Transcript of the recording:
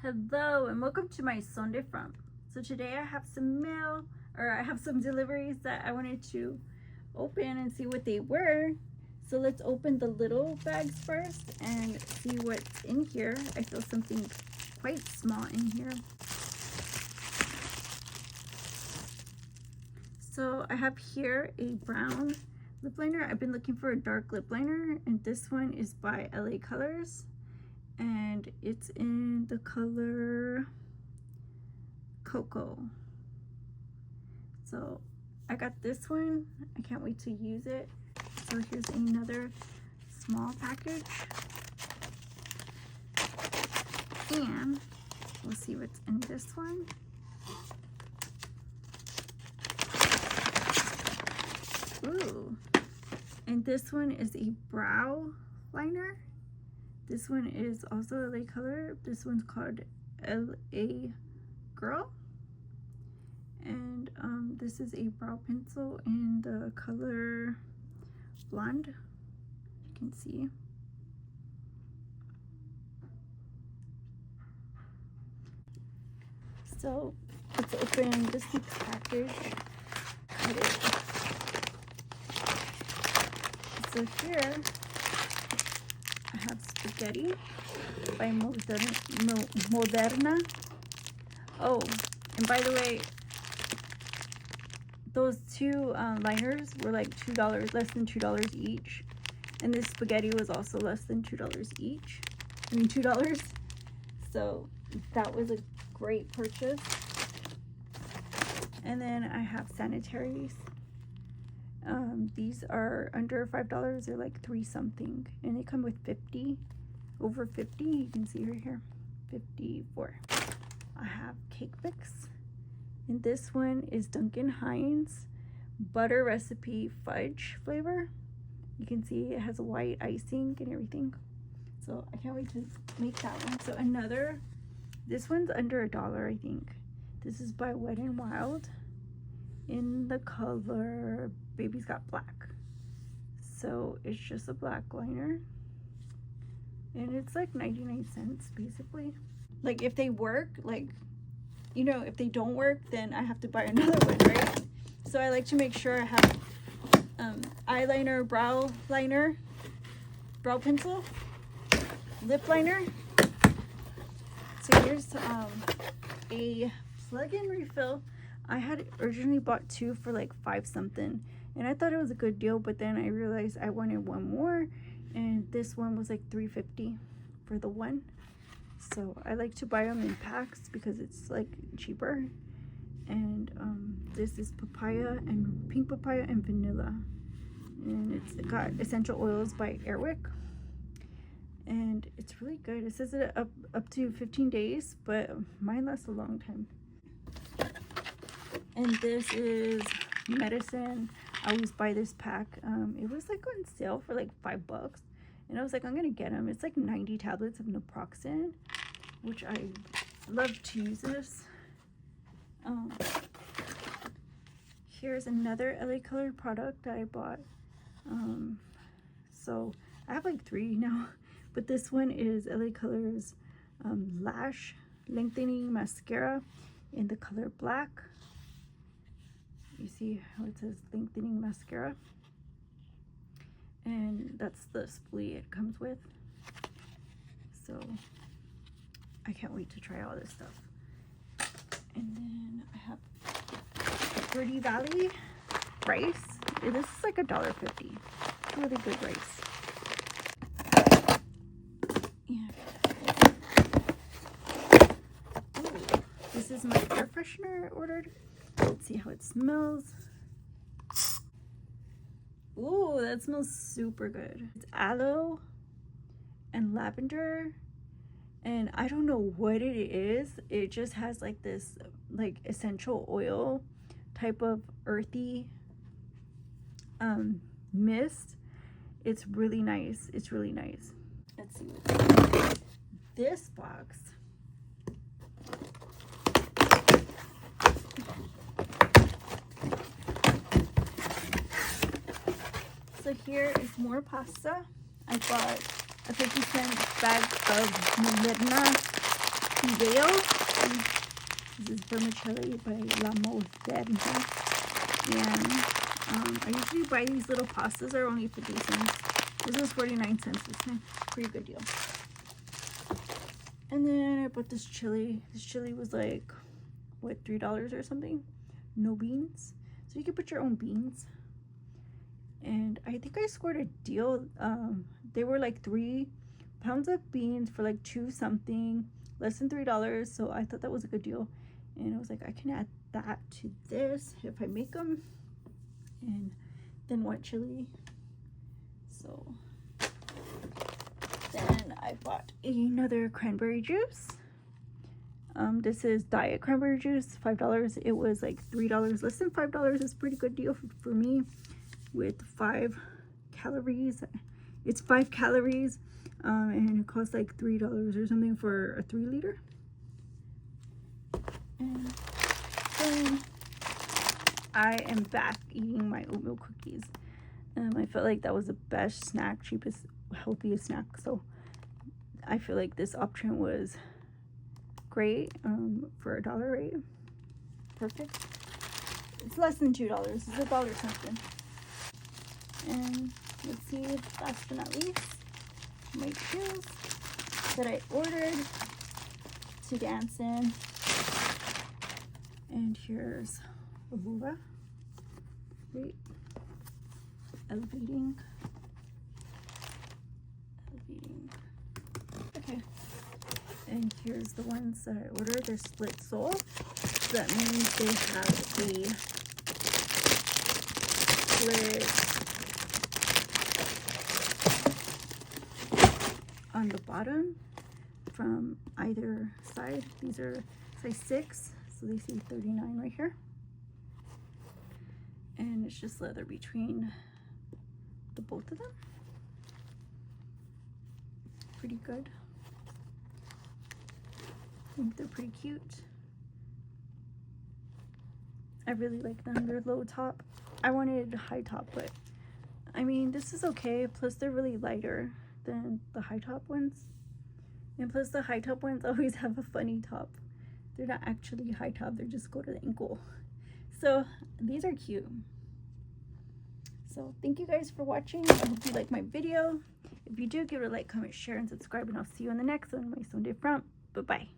Hello and welcome to my Sunday Front. So today I have some mail, or I have some deliveries that I wanted to open and see what they were. So let's open the little bags first and see what's in here. I feel something quite small in here. So I have here a brown lip liner. I've been looking for a dark lip liner, and this one is by LA Colors. And it's in the color Cocoa. So I got this one. I can't wait to use it. So here's another small package. And we'll see what's in this one. Ooh. And this one is a brow liner. This one is also LA Color. This one's called LA Girl. And this is a brow pencil in the color Blonde. You can see. So let's open this next package. Cut it. So here I have spaghetti by Moderna. Oh, and by the way, those two liners were like $2, less than $2 each. And this spaghetti was also less than $2 each. I mean, $2. So that was a great purchase. And then I have sanitaries. These are under $5. They're like 3 something, and they come with 50, over 50. You can see right here, 54. I have cake mix, and this one is Duncan Hines butter recipe fudge flavor. You can see it has a white icing and everything, so I can't wait to make that one. So this one's under $1, I think. This is by Wet n Wild in the color Baby's Got Black. So it's just a black liner, and it's like 99 cents basically. Like if they work, like, you know, if they don't work, then I have to buy another one, right? So I like to make sure I have eyeliner, brow liner, brow pencil, lip liner. So here's a plug-in refill. I had originally bought 2 for like 5 something, and I thought it was a good deal, but then I realized I wanted one more, and this one was like $3.50 for the one. So I like to buy them in packs because it's like cheaper. And this is papaya and pink papaya and vanilla, and it's got essential oils by Airwick, and it's really good. It says it up to 15 days, but mine lasts a long time. And this is medicine. I always buy this pack. It was like on sale for like $5, and I was like, I'm gonna get them. It's like 90 tablets of naproxen, which I love to use this. Here's another LA Color product that I bought. So I have like 3 now, but this one is LA Colors Lash Lengthening Mascara in the color Black. You see how it says lengthening mascara, and that's the spoolie it comes with. So I can't wait to try all this stuff. And then I have Birdie Valley rice. This is like $1.50. Really good rice. Yeah. Ooh, this is my air freshener I ordered. Let's see how it smells. Ooh, that smells super good. It's aloe and lavender, and I don't know what it is. It just has like this like essential oil type of earthy mist. It's really nice. It's really nice. Let's see what's in this box. So here is more pasta. I bought a 50-cent bag of Whale. This is vermicelli by La Moderna. And I usually buy these little pastas. Are only 50 cents. This is 49 cents this time. Pretty good deal. And then I bought this chili. This chili was like, what, $3 or something? No beans. So you can put your own beans. And I think I scored a deal. They were like 3 pounds of beans for like 2 something, less than $3. So I thought that was a good deal. And I was like, I can add that to this if I make them. And then white chili. So then I bought another cranberry juice. This is diet cranberry juice, $5. It was like $3, less than $5. It's a pretty good deal for me, with 5 calories. It's 5 calories, and it costs like $3 or something for a 3 liter. And then I am back eating my oatmeal cookies. I felt like that was the best snack, cheapest, healthiest snack. So I feel like this option was great for $1 rate. Perfect. It's less than $2. It's $1 something. And let's see, last but not least, my shoes that I ordered to dance in. And here's Aurora. Wait. Elevating. Okay. And here's the ones that I ordered. They're split sole. So that means they have a split on the bottom from either side. These are size 6, so they say 39 right here. And it's just leather between the both of them. Pretty good. I think they're pretty cute. I really like them. They're low top. I wanted high top, but I mean, this is okay. Plus they're really lighter than the high top ones. And plus the high top ones always have a funny top. They're not actually high top. They just go to the ankle. So these are cute. So thank you guys for watching. I hope you like my video. If you do, give it a like, comment, share, and subscribe, and I'll see you in the next one. My Sunday front. Bye-bye.